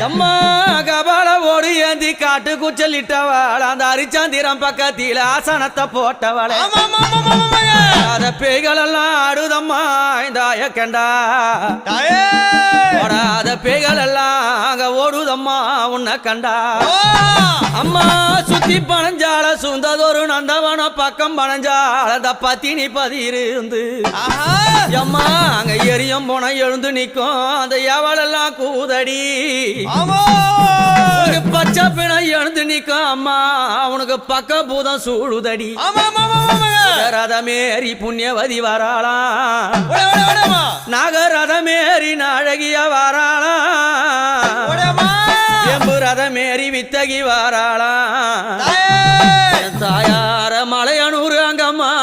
அம்மா கபால ஓடி ஏந்தி காட்டு குச்சலிட்டவள் அந்த அரிச்சாந்திரம் பக்கத்தில ஆசனத்தை போட்டவளே அத பேய்கள் எல்லாம் ஆடுதம்மா இந்த ஆயக்கண்டா ஓடாத பேய்கள் எல்லாம் அங்க ஓடுதம்மா உன்னை கண்டா அம்மா சுத்தி பணஞ்சால சுந்ததொரு நந்தவன பக்கம் பணஞ்சால அந்த பத்தினி பதிருந்து அம்மா அங்க எரியம் போன எழுந்து நிக்கும் அந்த எவளெல்லாம் கூதடி பச்சை பிணை எழுந்து நிக்கும் அம்மா அவனுக்கு பக்க பூதம் சூழுதடி ரதமேறி புண்ணியவதி வராளாம் நாகரதமேறி நாழகிய வராளாம் எம்பு ரதமேறி வித்தகி வராளாம் தாயார மலையனூர் அங்கம்மா